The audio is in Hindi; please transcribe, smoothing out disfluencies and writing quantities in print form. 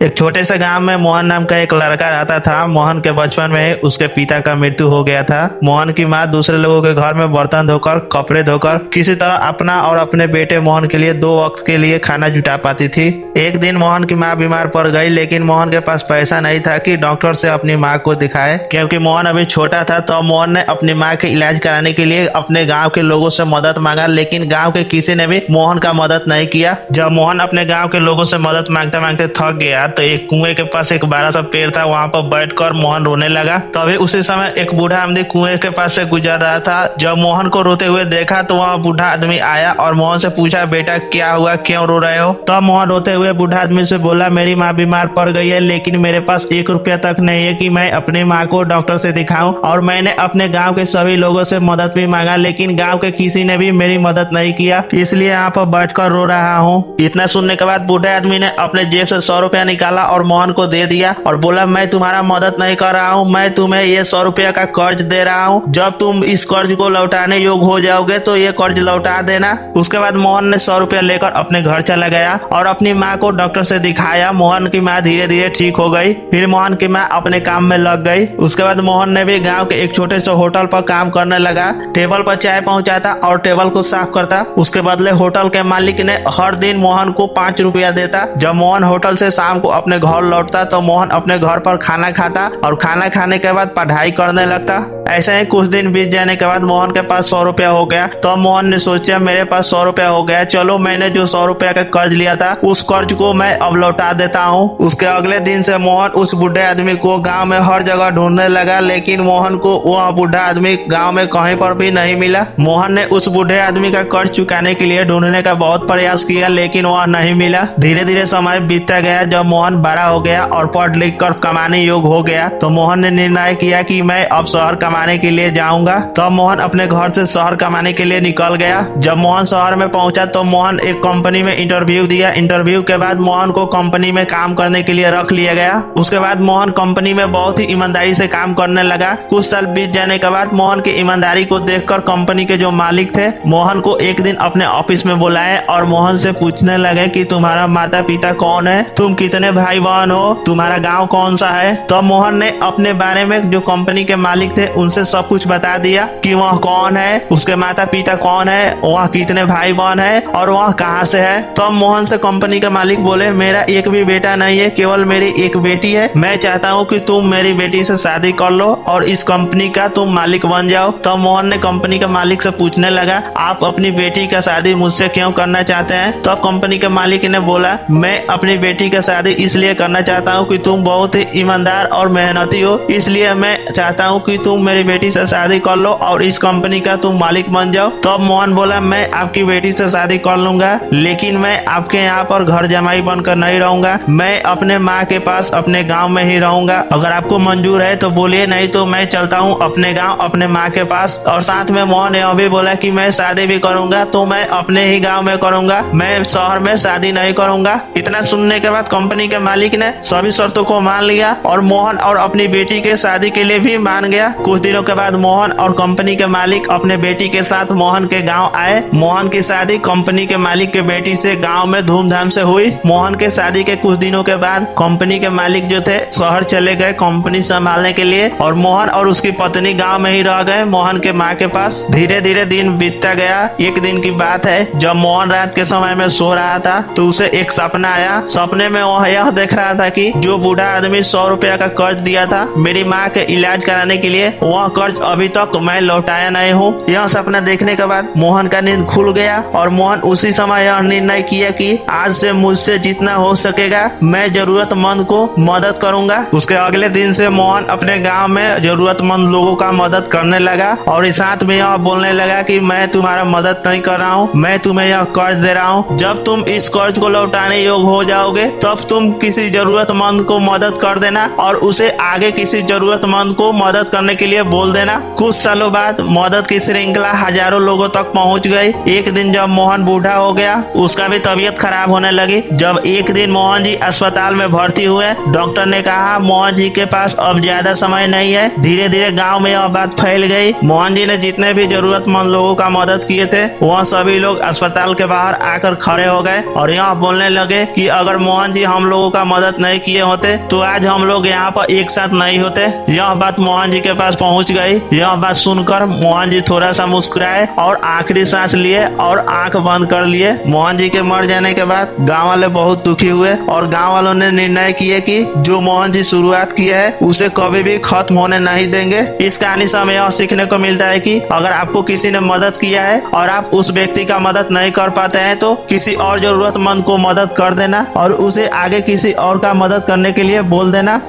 एक छोटे से गांव में मोहन नाम का एक लड़का रहता था। मोहन के बचपन में ही उसके पिता का मृत्यु हो गया था। मोहन की माँ दूसरे लोगों के घर में बर्तन धोकर, कपड़े धोकर किसी तरह अपना और अपने बेटे मोहन के लिए 2 वक्त के लिए खाना जुटा पाती थी। एक दिन मोहन की माँ बीमार पड़ गई, लेकिन मोहन के पास पैसा नहीं था कि डॉक्टर से अपनी माँ को दिखाए, क्योंकि मोहन अभी छोटा था। तो मोहन ने अपनी माँ के इलाज कराने के लिए अपने गाँव के लोगों से मदद मांगा, लेकिन गाँव के किसी ने भी मोहन का मदद नहीं किया। जब मोहन अपने गाँव के लोगों से मदद मांगते मांगते थक गया तो एक कुएं के पास एक बड़ा सा पेड़ था, वहां पर बैठकर मोहन रोने लगा। तभी उसी समय एक बूढ़ा आदमी कुएं के पास से गुजर रहा था। जब मोहन को रोते हुए देखा तो वहाँ बूढ़ा आदमी आया और मोहन से पूछा, बेटा क्या हुआ, क्यों रो रहे हो? तब मोहन रोते हुए बूढ़ा आदमी से बोला, मेरी माँ बीमार पड़ गई है, लेकिन मेरे पास 1 रुपया तक नहीं है कि मैं अपनी माँ को डॉक्टर से दिखाऊं, और मैंने अपने गाँव के सभी लोगों से मदद भी मांगा, लेकिन गाँव के किसी ने भी मेरी मदद नहीं किया, इसलिए यहाँ पर बैठ कर रो रहा हूँ। इतना सुनने के बाद बूढ़े आदमी ने अपने जेब से 100 रुपया निकाला और मोहन को दे दिया और बोला, मैं तुम्हारा मदद नहीं कर रहा हूँ, मैं तुम्हें ये 100 रुपया का कर्ज दे रहा हूँ। जब तुम इस कर्ज को लौटाने योग्य हो जाओगे तो ये कर्ज लौटा देना। उसके बाद मोहन ने 100 रुपया लेकर अपने घर चला गया और अपनी माँ को डॉक्टर से दिखाया। मोहन की माँ धीरे धीरे ठीक हो गई। फिर मोहन की माँ अपने काम में लग गई। उसके बाद मोहन ने भी गाँव के एक छोटे से होटल पर काम करने लगा। टेबल पर चाय पहुँचाता और टेबल को साफ करता। उसके बदले होटल के मालिक ने हर दिन मोहन को 5 रुपया देता। जब मोहन होटल से शाम को अपने घर लौटता तो मोहन अपने घर पर खाना खाता और खाना खाने के बाद पढ़ाई करने लगता। ऐसे ही कुछ दिन बीत जाने के बाद मोहन के पास 100 रुपया हो गया। तो मोहन ने सोचा, मेरे पास 100 रुपया हो गया, चलो मैंने जो 100 रुपया का कर्ज लिया था उस कर्ज को मैं अब लौटा देता हूँ। उसके अगले दिन से मोहन उस बूढ़े आदमी को गाँव में हर जगह ढूंढने लगा, लेकिन मोहन को वह बूढ़ा आदमी गाँव में कहीं पर भी नहीं मिला। मोहन ने उस बूढ़े आदमी का कर्ज चुकाने के लिए ढूंढने का बहुत प्रयास किया, लेकिन वह नहीं मिला। धीरे धीरे समय बीतता गया। जब मोहन बड़ा हो गया और पढ़ लिख कर कमाने योग्य हो गया तो मोहन ने निर्णय किया कि मैं अब शहर कमाने के लिए जाऊंगा। तब मोहन अपने घर से शहर कमाने के लिए निकल गया। जब मोहन शहर में पहुंचा तो मोहन एक कंपनी में इंटरव्यू दिया। इंटरव्यू के बाद मोहन को कंपनी में काम करने के लिए रख लिया गया। उसके बाद मोहन कंपनी में बहुत ही ईमानदारी से काम करने लगा। कुछ साल बीत जाने के बाद मोहन की ईमानदारी को देखकर कंपनी के जो मालिक थे मोहन को एक दिन अपने ऑफिस में बुलाए और मोहन से पूछने लगे कि तुम्हारा माता पिता कौन है, तुम कितने भाई बहन हो, तुम्हारा गाँव कौन सा है। तो मोहन ने अपने बारे में जो कंपनी के मालिक थे उनसे सब कुछ बता दिया कि वह कौन है, उसके माता पिता कौन है, वह कितने भाई बहन है और वह कहाँ से है। तो मोहन से कंपनी के मालिक बोले, मेरा एक भी बेटा नहीं है, केवल मेरी एक बेटी है। मैं चाहता हूँ कि तुम मेरी बेटी से शादी कर लो और इस कंपनी का तुम मालिक बन जाओ। तो मोहन ने कंपनी के मालिक से पूछने लगा, आप अपनी बेटी का शादी मुझसे क्यों करना चाहते हैं? तो कंपनी के मालिक ने बोला, मैं अपनी बेटी का शादी इसलिए करना चाहता हूँ कि तुम बहुत ही ईमानदार और मेहनती हो, इसलिए मैं चाहता हूँ कि तुम मेरी बेटी से शादी कर लो और इस कंपनी का तुम मालिक बन जाओ। तब मोहन बोला, मैं आपकी बेटी से शादी कर लूंगा, लेकिन मैं आपके यहाँ पर घर जमाई बनकर नहीं रहूंगा, मैं अपने माँ के पास अपने गाँव में ही रहूंगा। अगर आपको मंजूर है तो बोलिए, नहीं तो मैं चलता हूँ अपने गाँव अपने माँ के पास। और साथ में मोहन यह भी बोला कि मैं शादी भी करूंगा तो मैं अपने ही गाँव में करूंगा, मैं शहर में शादी नहीं करूंगा। इतना सुनने के बाद कंपनी के मालिक ने सभी शर्तों को मान लिया और मोहन और अपनी बेटी के शादी के लिए भी मान गया। कुछ दिनों के बाद मोहन और कंपनी के मालिक अपने बेटी के साथ मोहन के गांव आए। मोहन की शादी कंपनी के मालिक के बेटी से गांव में धूमधाम से हुई। मोहन के शादी के कुछ दिनों के बाद कंपनी के मालिक जो थे शहर चले गए कंपनी संभालने के लिए और मोहन और उसकी पत्नी गाँव में ही रह गए मोहन के माँ के पास। धीरे धीरे दिन बीतता गया। एक दिन की बात है, जब मोहन रात के समय में सो रहा था तो उसे एक सपना आया। सपने में वह यह देख रहा था कि जो बूढ़ा आदमी 100 रुपया का कर्ज दिया था मेरी माँ के इलाज कराने के लिए, वह कर्ज अभी तक मैं लौटाया नहीं हूँ। यह सपना देखने के बाद मोहन का नींद खुल गया और मोहन उसी समय यह निर्णय किया कि आज से मुझसे जितना हो सकेगा मैं जरूरतमंद को मदद करूंगा। उसके अगले दिन से मोहन अपने गांव में जरूरतमंद लोगों का मदद करने लगा और साथ में यह बोलने लगा कि मैं तुम्हारा मदद नहीं कर रहा हूँ, मैं तुम्हें यह कर्ज दे रहा हूँ। जब तुम इस कर्ज को लौटाने योग्य हो जाओगे तब तुम किसी जरूरतमंद को मदद कर देना और उसे आगे किसी जरूरतमंद को मदद करने के लिए बोल देना। कुछ सालों बाद मदद की श्रृंखला हजारों लोगों तक पहुंच गई। एक दिन जब मोहन बूढ़ा हो गया उसका भी तबीयत खराब होने लगी। जब एक दिन मोहन जी अस्पताल में भर्ती हुए, डॉक्टर ने कहा मोहन जी के पास अब ज्यादा समय नहीं है। धीरे धीरे गांव में यह बात फैल गई। मोहन जी ने जितने भी जरूरतमंद लोगों का मदद किए थे वह सभी लोग अस्पताल के बाहर आकर खड़े हो गए और यह बोलने लगे कि अगर मोहन जी हम लोगों का मदद नहीं किए होते तो आज हम लोग यहाँ पर एक साथ नहीं होते। यह बात मोहन जी के पास पहुँच गई। यह बात सुनकर मोहन जी थोड़ा सा मुस्कुराए और आखिरी सांस लिए और आंख बंद कर लिए। मोहन जी के मर जाने के बाद गाँव वाले बहुत दुखी हुए और गाँव वालों ने निर्णय किए कि जो मोहन जी शुरुआत किया है उसे कभी भी खत्म होने नहीं देंगे। इस कहानी से हमें यह सीखने को मिलता है कि अगर आपको किसी ने मदद किया है और आप उस व्यक्ति का मदद नहीं कर पाते हैं तो किसी और जरूरतमंद को मदद कर देना और उसे आगे किसी और का मदद करने के लिए बोल देना।